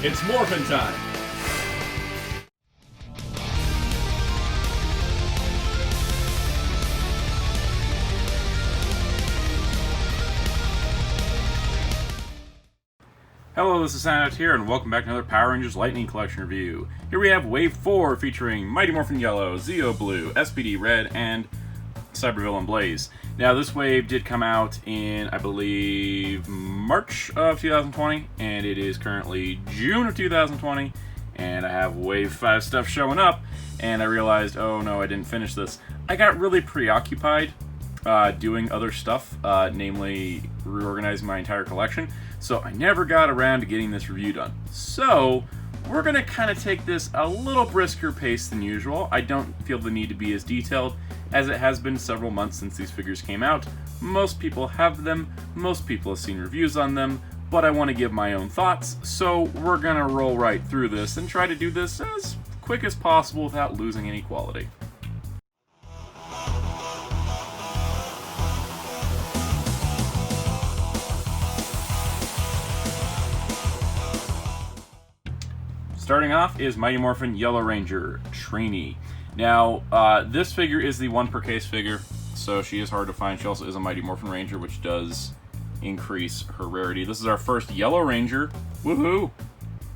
It's Morphin time! Hello, this is Soundout here, and welcome back to another Power Rangers Lightning Collection review. Here we have Wave 4 featuring Mighty Morphin Yellow, Zeo Blue, SPD Red, and Cybervillain Blaze. Now, this wave did come out in, I believe, March of 2020, and it is currently June of 2020, and I have Wave 5 stuff showing up, and I realized, oh no, I didn't finish this. I got really preoccupied doing other stuff, namely reorganizing my entire collection, so I never got around to getting this review done. So, we're going to kind of take this a little brisker pace than usual. I don't feel the need to be as detailed, as it has been several months since these figures came out. Most people have them, most people have seen reviews on them, but I want to give my own thoughts, so we're going to roll right through this and try to do this as quick as possible without losing any quality. Starting off is Mighty Morphin Yellow Ranger, Trainee. Now, this figure is the 1 per case figure, so she is hard to find. She also is a Mighty Morphin Ranger, which does increase her rarity. This is our first Yellow Ranger. Woohoo!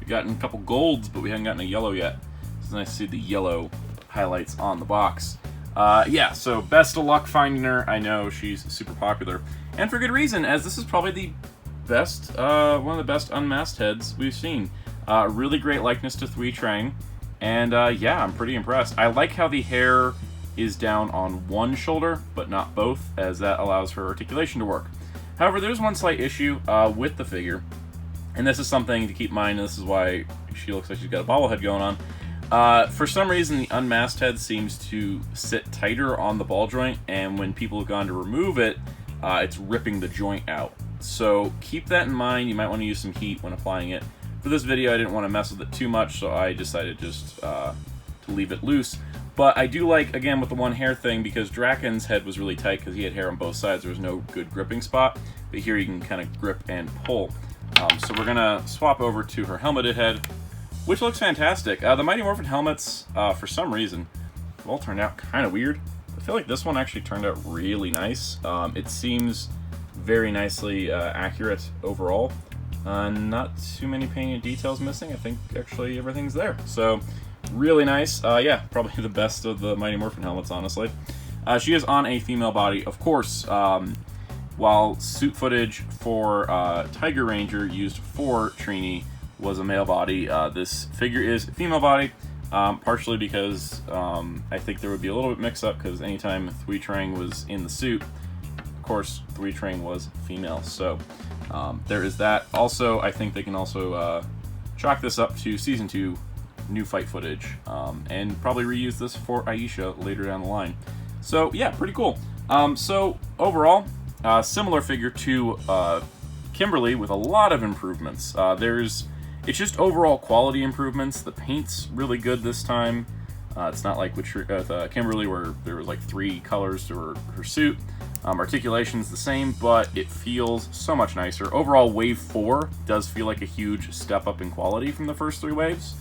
We've gotten a couple golds, but we haven't gotten a yellow yet. It's nice to see the yellow highlights on the box. Yeah, so best of luck finding her. I know she's super popular, and for good reason, as this is probably the best, one of the best unmasked heads we've seen. Really great likeness to Thuy Trang, and yeah, I'm pretty impressed. I like how the hair is down on one shoulder, but not both, as that allows her articulation to work. However, there's one slight issue with the figure, and this is something to keep in mind, and this is why she looks like she's got a bobblehead going on. For some reason, the unmasked head seems to sit tighter on the ball joint, and when people have gone to remove it, it's ripping the joint out. So keep that in mind. You might want to use some heat when applying it. For this video, I didn't want to mess with it too much, so I decided just to leave it loose. But I do like, again, with the one hair thing, because Draken's head was really tight because he had hair on both sides. There was no good gripping spot, but here you can kind of grip and pull. So we're going to swap over to her helmeted head, which looks fantastic. The Mighty Morphin helmets, for some reason, have all turned out kind of weird. I feel like this one actually turned out really nice. It seems very nicely accurate overall. Not too many painted details missing. I think actually everything's there. So, really nice. Yeah, probably the best of the Mighty Morphin helmets, honestly. She is on a female body, of course. While suit footage for Tiger Ranger used for Trainee was a male body, this figure is female body, partially because I think there would be a little bit mix-up, because anytime Thuy Trang was in the suit, of course, Thuy Trang was female, so there is that. Also, I think they can also chalk this up to Season 2 new fight footage, and probably reuse this for Aisha later down the line. So, yeah, pretty cool. So, overall, similar figure to Kimberly with a lot of improvements. It's just overall quality improvements. The paint's really good this time. It's not like with Kimberly where there was like 3 colors to her suit. Articulation's the same, but it feels so much nicer. Overall, Wave 4 does feel like a huge step up in quality from the first 3 waves,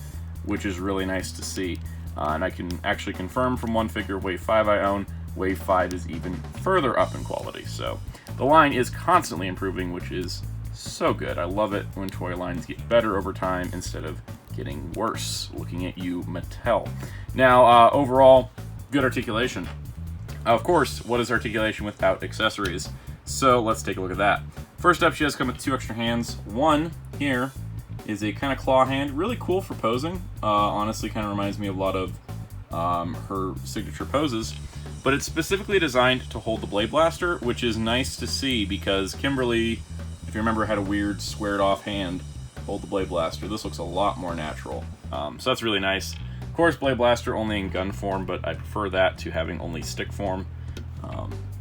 which is really nice to see. And I can actually confirm from one figure, Wave 5 I own, Wave 5 is even further up in quality. So the line is constantly improving, which is so good. I love it when toy lines get better over time instead of getting worse. Looking at you, Mattel. Now, overall, good articulation. Of course, what is articulation without accessories? So let's take a look at that. First up, she does come with 2 extra hands. One here is a kind of claw hand, really cool for posing. Honestly, kind of reminds me of a lot of her signature poses. But it's specifically designed to hold the Blade Blaster, which is nice to see because Kimberly, if you remember, had a weird squared off hand hold the Blade Blaster. This looks a lot more natural. So that's really nice. Of course, Blade Blaster only in gun form, but I prefer that to having only stick form.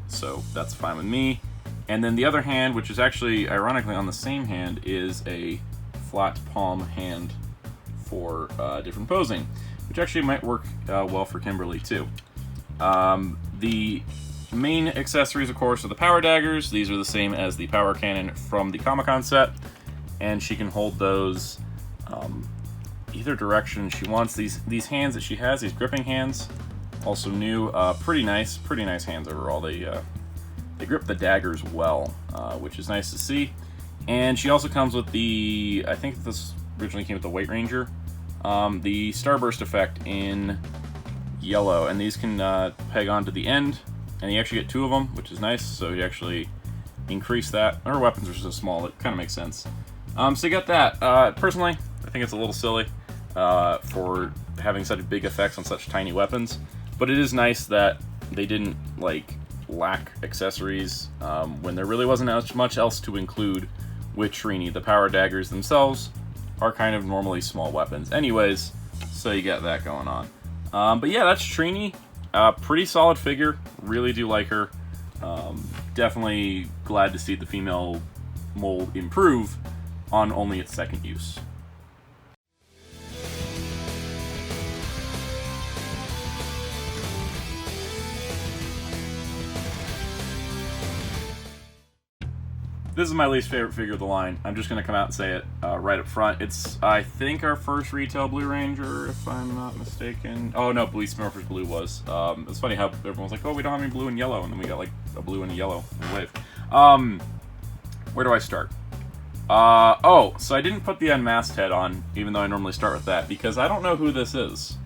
So that's fine with me. And then the other hand, which is actually ironically on the same hand, is a flat palm hand for different posing, which actually might work well for Kimberly too. The main accessories, of course, are the power daggers. These are the same as the power cannon from the Comic-Con set, and she can hold those Either direction. She wants these hands that she has, these gripping hands, also new, pretty nice hands overall. They grip the daggers well, which is nice to see. And she also comes with the, I think this originally came with the White Ranger, the Starburst effect in yellow, and these can peg onto the end, and you actually get 2 of them, which is nice. So you actually increase that. Her weapons are so small, it kind of makes sense. So you got that. Personally, I think it's a little silly for having such big effects on such tiny weapons, but it is nice that they didn't like lack accessories when there really wasn't much else to include with Trini. The power daggers themselves are kind of normally small weapons anyways, so you got that going on. But yeah, that's Trini. Pretty solid figure. Really do like her. Definitely glad to see the female mold improve on only its second use. This is my least favorite figure of the line. I'm just going to come out and say it right up front. It's, I think, our first retail Blue Ranger, if I'm not mistaken. Oh, no, Morphers Blue was. It's funny how everyone's like, oh, we don't have any blue and yellow, and then we got, like, a blue and a yellow in wave. Where do I start? Oh, so I didn't put the unmasked head on, even though I normally start with that, because I don't know who this is.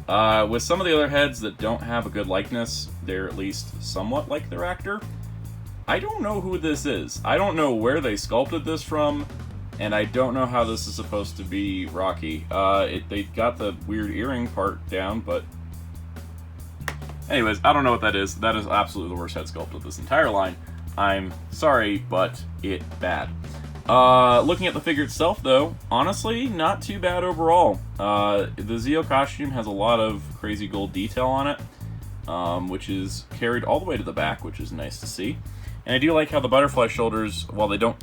With some of the other heads that don't have a good likeness, they're at least somewhat like their actor. I don't know who this is. I don't know where they sculpted this from, and I don't know how this is supposed to be Rocky. They got the weird earring part down, but anyways, I don't know what that is. That is absolutely the worst head sculpt of this entire line. I'm sorry, but it's bad. Looking at the figure itself, though, honestly, not too bad overall. The Zeo costume has a lot of crazy gold detail on it, which is carried all the way to the back, which is nice to see. And I do like how the butterfly shoulders, while they don't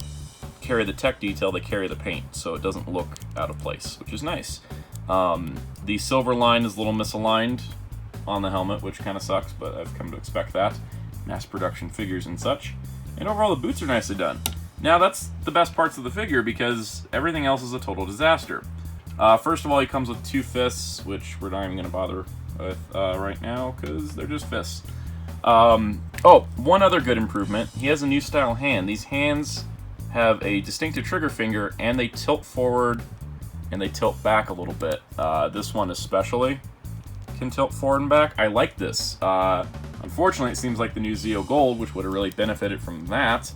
carry the tech detail, they carry the paint, so it doesn't look out of place, which is nice. The silver line is a little misaligned on the helmet, which kind of sucks, but I've come to expect that. Mass production figures and such. And overall, the boots are nicely done. Now, that's the best parts of the figure, because everything else is a total disaster. First of all, he comes with 2 fists, which we're not even going to bother with right now, because they're just fists. Oh, one other good improvement. He has a new style hand. These hands have a distinctive trigger finger, and they tilt forward and they tilt back a little bit. This one especially can tilt forward and back. I like this. Unfortunately, it seems like the new Zeo Gold, which would have really benefited from that,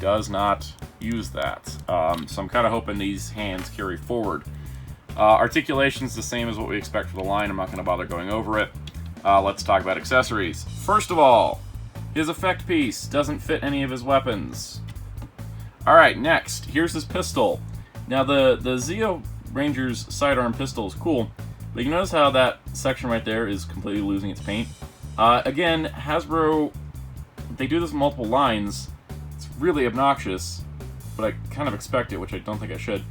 does not use that. So I'm kind of hoping these hands carry forward. Articulation's the same as what we expect for the line. I'm not going to bother going over it. Let's talk about accessories. First of all, his effect piece doesn't fit any of his weapons. Alright, next, here's his pistol. Now, the Zeo Ranger's sidearm pistol is cool, but you notice how that section right there is completely losing its paint? Again, Hasbro, they do this in multiple lines. It's really obnoxious, but I kind of expect it, which I don't think I should.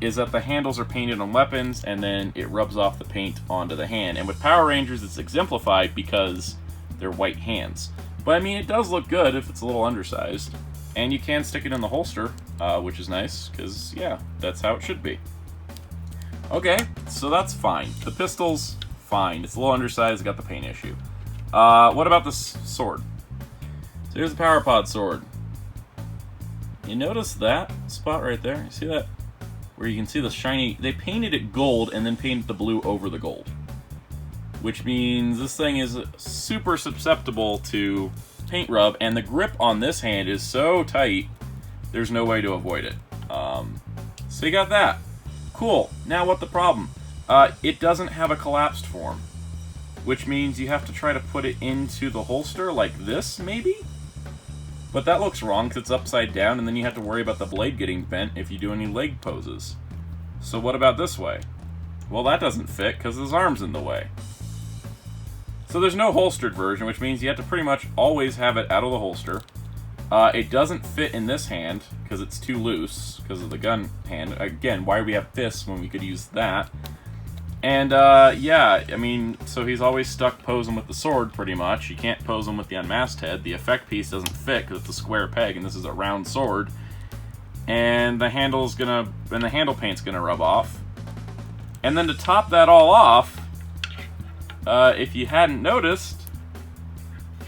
Is that the handles are painted on weapons, and then it rubs off the paint onto the hand. And with Power Rangers, it's exemplified because they're white hands. But, I mean, it does look good if it's a little undersized. And you can stick it in the holster, which is nice, because, yeah, that's how it should be. Okay, so that's fine. The pistol's fine. It's a little undersized, got the paint issue. What about this sword? So here's the Power Pod sword. You notice that spot right there? You see that? Where you can see the shiny... They painted it gold and then painted the blue over the gold. Which means this thing is super susceptible to paint rub, and the grip on this hand is so tight, there's no way to avoid it. So you got that. Cool. Now what the problem? It doesn't have a collapsed form, which means you have to try to put it into the holster like this, maybe? But that looks wrong because it's upside down, and then you have to worry about the blade getting bent if you do any leg poses. So what about this way? Well, that doesn't fit because his arm's in the way. So there's no holstered version, which means you have to pretty much always have it out of the holster. It doesn't fit in this hand because it's too loose because of the gun hand. Again, why do we have fists when we could use that? And, yeah, I mean, so he's always stuck posing with the sword, pretty much. You can't pose him with the unmasked head. The effect piece doesn't fit because it's a square peg, and this is a round sword. and the handle paint's gonna rub off. And then to top that all off, if you hadn't noticed,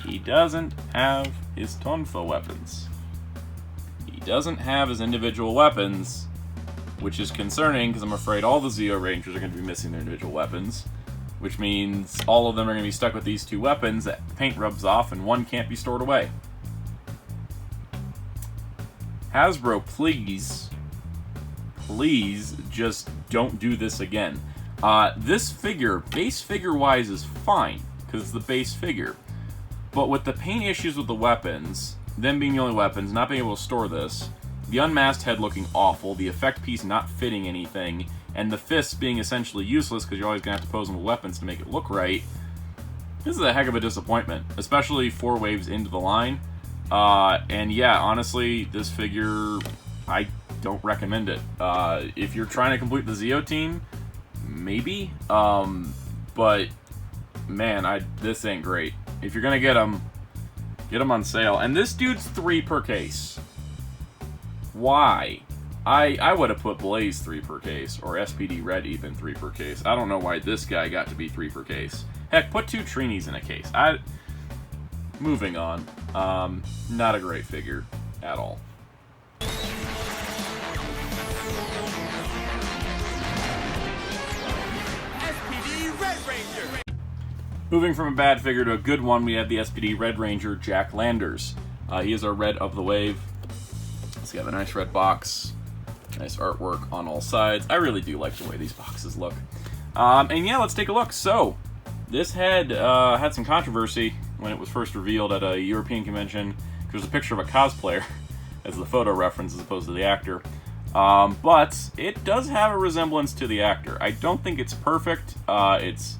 he doesn't have his tonfa weapons. He doesn't have his individual weapons, which is concerning because I'm afraid all the Zeo Rangers are going to be missing their individual weapons, which means all of them are going to be stuck with these two weapons that paint rubs off and one can't be stored away. Hasbro, please just don't do this again. This figure, base figure-wise, is fine, because it's the base figure. But with the paint issues with the weapons, them being the only weapons, not being able to store this, the unmasked head looking awful, the effect piece not fitting anything, and the fists being essentially useless because you're always going to have to pose them with weapons to make it look right, this is a heck of a disappointment, especially 4 waves into the line. And yeah, honestly, this figure, I don't recommend it. If you're trying to complete the Zeo team, maybe, but man, this ain't great. If you're gonna get them on sale. And this dude's 3 per case. Why? I would have put Blaze 3 per case, or SPD Red even 3 per case. I don't know why this guy got to be 3 per case. Heck, put 2 Trinis in a case. Moving on. Not a great figure at all. SPD Red Ranger. Moving from a bad figure to a good one, we have the SPD Red Ranger, Jack Landers. He is our red of the wave. He's got a nice red box, nice artwork on all sides. I really do like the way these boxes look. And yeah, let's take a look. So, this head had some controversy when it was first revealed at a European convention. There's a picture of a cosplayer as the photo reference as opposed to the actor. But it does have a resemblance to the actor. I don't think it's perfect. It's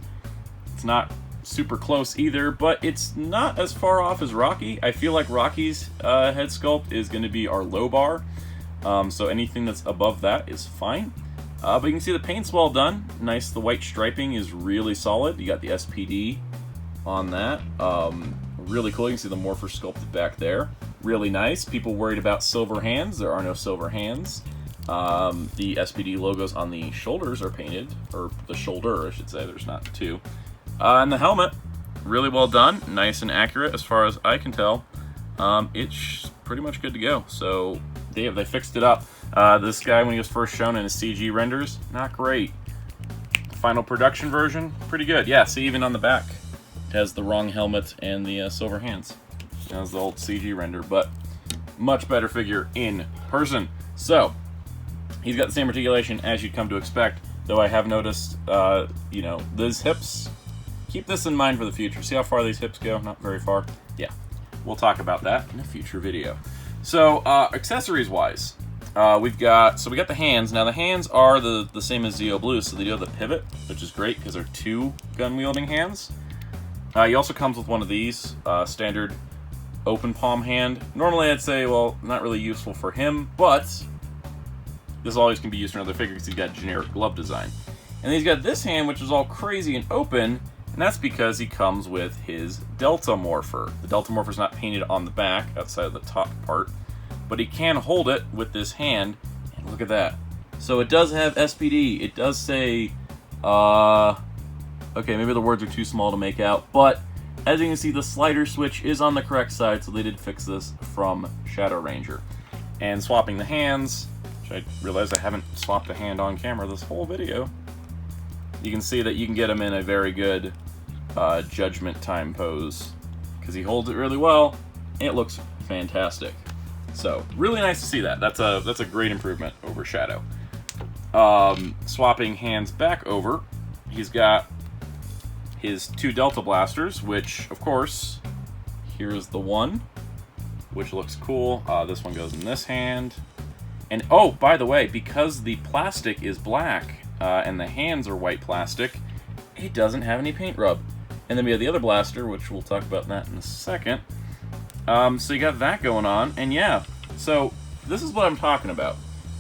not super close either, but it's not as far off as Rocky. I feel like Rocky's head sculpt is going to be our low bar, so anything that's above that is fine. But you can see the paint's well done. Nice, the white striping is really solid. You got the SPD on that. Really cool. You can see the Morphers sculpted back there. Really nice. People worried about silver hands. There are no silver hands. The SPD logos on the shoulders are painted, or the shoulder, I should say. There's not 2. And the helmet, really well done, nice and accurate as far as I can tell. It's pretty much good to go. So they fixed it up. This guy, when he was first shown in his CG renders, not great. Final production version, pretty good. Yeah, see, even on the back, it has the wrong helmet and the silver hands. That was the old CG render, but much better figure in person. So he's got the same articulation as you'd come to expect, though I have noticed, you know, these hips. Keep this in mind for the future. See how far these hips go? Not very far. Yeah, we'll talk about that in a future video. So, accessories-wise, we got the hands. Now, the hands are the same as Zeo Blue, so they do have the pivot, which is great because they're 2 gun-wielding hands. He also comes with one of these, standard open palm hand. Normally, I'd say, well, not really useful for him, but this always can be used for another figure because he's got generic glove design. And then he's got this hand, which is all crazy and open, and that's because he comes with his Delta Morpher. The Delta Morpher's not painted on the back, outside of the top part, but he can hold it with this hand, and look at that. So it does have SPD. It does say, okay, maybe the words are too small to make out, but as you can see, the slider switch is on the correct side, so they did fix this from Shadow Ranger. And swapping the hands, which I realize I haven't swapped a hand on camera this whole video, you can see that you can get him in a very good Judgment Time pose because he holds it really well and it looks fantastic. So really nice to see that. That's a great improvement over Shadow. Swapping hands back over, he's got his 2 Delta Blasters, which of course, here's the one, which looks cool. This one goes in this hand. And oh, by the way, because the plastic is black, and the hands are white plastic, it doesn't have any paint rub. And then we have the other blaster, which we'll talk about that in a second. So you got that going on, and yeah, so this is what I'm talking about.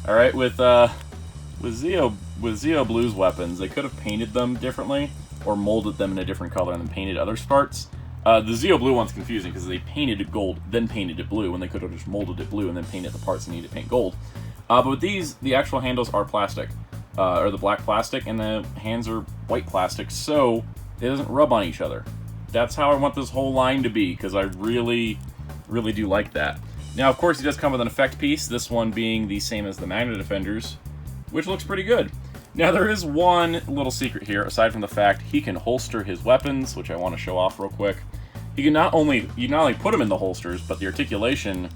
All right, with Zeo Blue's weapons, they could have painted them differently or molded them in a different color and then painted other parts. The Zeo Blue one's confusing because they painted it gold, then painted it blue, when they could have just molded it blue and then painted the parts they needed to paint gold. But with these, the actual handles are plastic, or the black plastic, and the hands are white plastic, so it doesn't rub on each other. That's how I want this whole line to be, because I really, really do like that. Now, of course, he does come with an effect piece, this one being the same as the Magna Defenders, which looks pretty good. Now, there is one little secret here, aside from the fact he can holster his weapons, which I want to show off real quick. You can not only put them in the holsters, but the articulation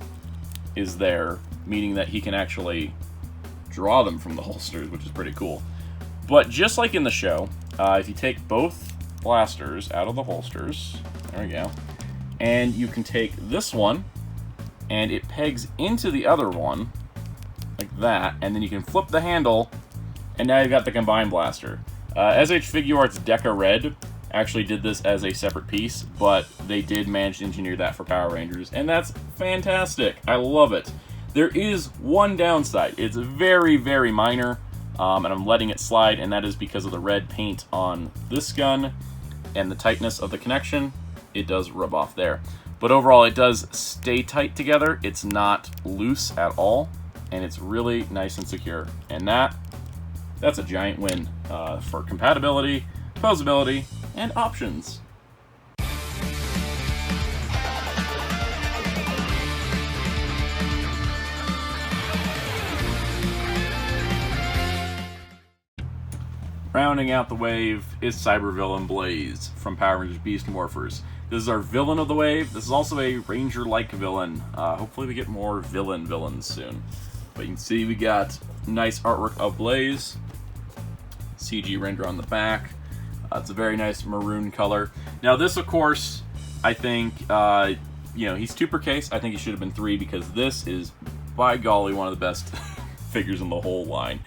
is there, meaning that he can actually draw them from the holsters, which is pretty cool. But just like in the show, if you take both blasters out of the holsters, there we go, and you can take this one, and it pegs into the other one, like that, and then you can flip the handle, and now you've got the combined blaster. SH Figuarts Deca Red actually did this as a separate piece, but they did manage to engineer that for Power Rangers, and that's fantastic. I love it. There is one downside. It's very, very minor, and I'm letting it slide, and that is because of the red paint on this gun and the tightness of the connection. It does rub off there. But overall, it does stay tight together. It's not loose at all, and it's really nice and secure. And that's a giant win for compatibility, posability, and options. Rounding out the wave is Cybervillain Blaze from Power Rangers Beast Morphers. This is our villain of the wave. This is also a Ranger-like villain. Hopefully we get more villains soon. But you can see we got nice artwork of Blaze. CG render on the back. It's a very nice maroon color. Now this, of course, I think, he's 2 per case. I think he should have been 3 because this is, by golly, one of the best figures in the whole line.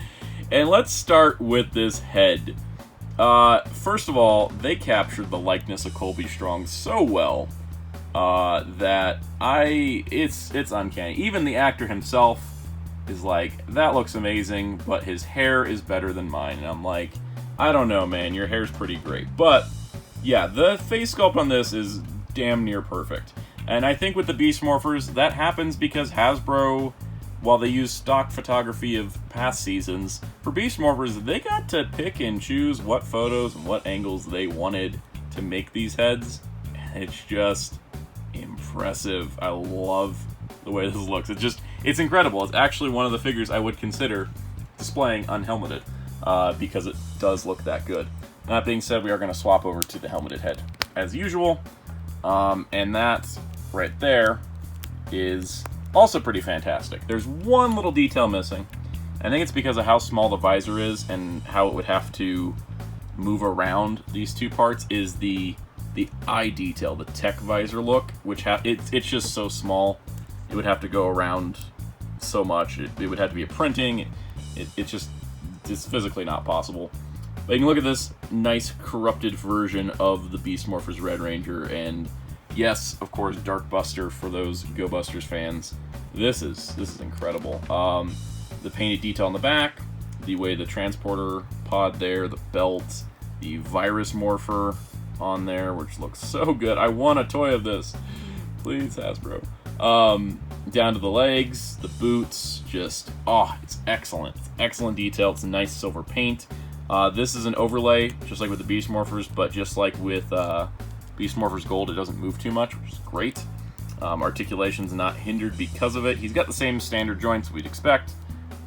And let's start with this head. First of all, they captured the likeness of Colby Strong so well that it's uncanny. Even the actor himself is like, that looks amazing, but his hair is better than mine. And I'm like, I don't know, man, your hair's pretty great. But yeah, the face sculpt on this is damn near perfect. And I think with the Beast Morphers, that happens because Hasbro, while they use stock photography of past seasons, for Beast Morphers, they got to pick and choose what photos and what angles they wanted to make these heads. And it's just impressive. I love the way this looks. It's incredible. It's actually one of the figures I would consider displaying unhelmeted, because it does look that good. That being said, we are going to swap over to the helmeted head as usual, and that right there is also pretty fantastic. There's one little detail missing. I think it's because of how small the visor is and how it would have to move around these two parts, is the eye detail, the tech visor look, which it's just so small. It would have to go around so much. It would have to be a printing. It's physically not possible. But you can look at this nice corrupted version of the Beast Morphers Red Ranger, and yes, of course, Dark Buster for those Go Busters fans. This is incredible. The painted detail on the back, the way the transporter pod there, the belt, the Virus Morpher on there, which looks so good. I want a toy of this. Please, Hasbro. Down to the legs, the boots, just, it's excellent. It's excellent detail. It's a nice silver paint. This is an overlay, just like with the Beast Morphers, but just like with Beast Morphers Gold, it doesn't move too much, which is great. Articulation's not hindered because of it. He's got the same standard joints we'd expect,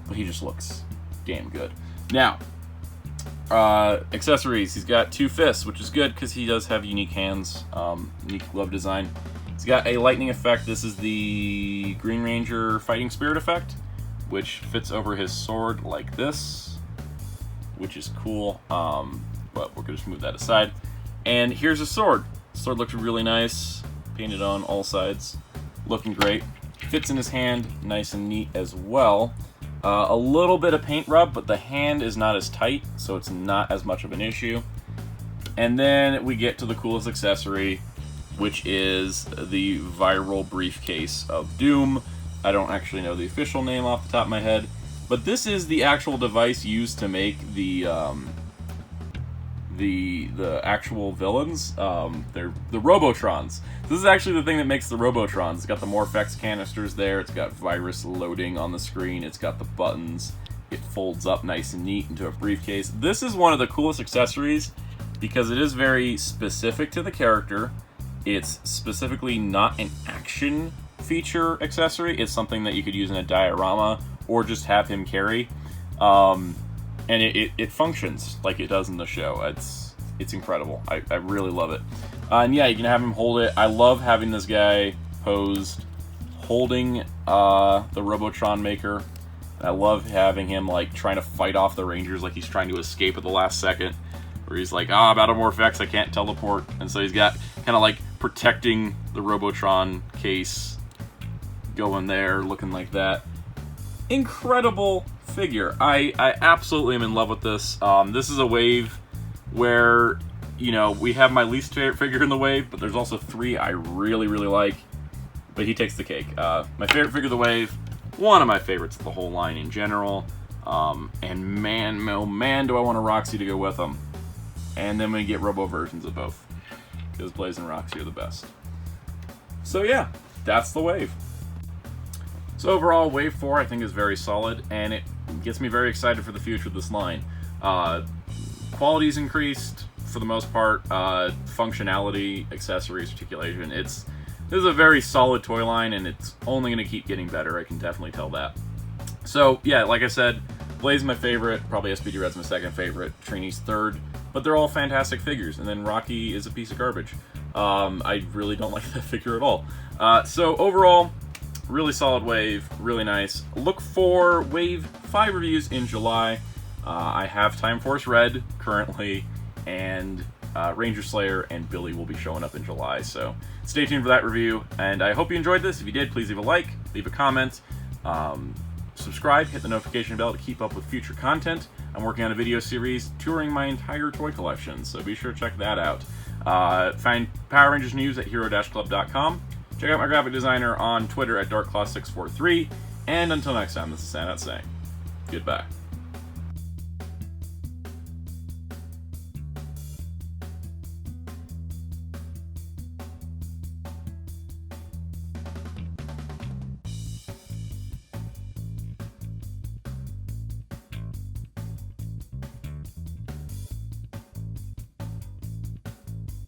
but he just looks damn good. Now, accessories. He's got 2 fists, which is good because he does have unique hands, unique glove design. He's got a lightning effect. This is the Green Ranger Fighting Spirit effect, which fits over his sword like this, which is cool, but we're going to just move that aside. And here's his sword. The sword looks really nice, painted on all sides, looking great. Fits in his hand, nice and neat as well. A little bit of paint rub, but the hand is not as tight, so it's not as much of an issue. And then we get to the coolest accessory, which is the viral briefcase of Doom. I don't actually know the official name off the top of my head, but this is the actual device used to make the the actual villains. They're the Robotrons. This is actually the thing that makes the Robotrons. It's got the Morphex canisters there. It's got virus loading on the screen. It's got the buttons. It folds up nice and neat into a briefcase. This is one of the coolest accessories because it is very specific to the character. It's specifically not an action feature accessory. It's something that you could use in a diorama or just have him carry. And it functions like it does in the show. It's incredible. I really love it. And yeah, you can have him hold it. I love having this guy posed holding the Robotron maker. I love having him like trying to fight off the Rangers like he's trying to escape at the last second. Where he's like, I'm out of Morphex, I can't teleport. And so he's got kind of like protecting the Robotron case going there, looking like that. Incredible figure. I absolutely am in love with this. This is a wave where, you know, we have my least favorite figure in the wave, but there's also 3 I really, really like. But he takes the cake. My favorite figure of the wave, one of my favorites of the whole line in general. And man, oh man, do I want a Roxy to go with him. And then we get Robo versions of both. Because Blaze and Roxy are the best. So yeah, that's the wave. So overall, Wave 4 I think is very solid, and it gets me very excited for the future of this line. Quality's increased, for the most part. Functionality, accessories, articulation. This is a very solid toy line, and it's only going to keep getting better, I can definitely tell that. So yeah, like I said, Blaze is my favorite, probably SPD Red's my second favorite, Trini's third, but they're all fantastic figures, and then Rocky is a piece of garbage. I really don't like that figure at all. So overall, really solid wave, really nice. Look for Wave 5 reviews in July. I have Time Force Red currently, and Ranger Slayer and Billy will be showing up in July, so stay tuned for that review. And I hope you enjoyed this. If you did, please leave a like, leave a comment, subscribe, hit the notification bell to keep up with future content. I'm working on a video series touring my entire toy collection, so be sure to check that out. Find Power Rangers news at hero-club.com. Check out my graphic designer on Twitter at darkclaw643. And until next time, this is Soundout saying goodbye.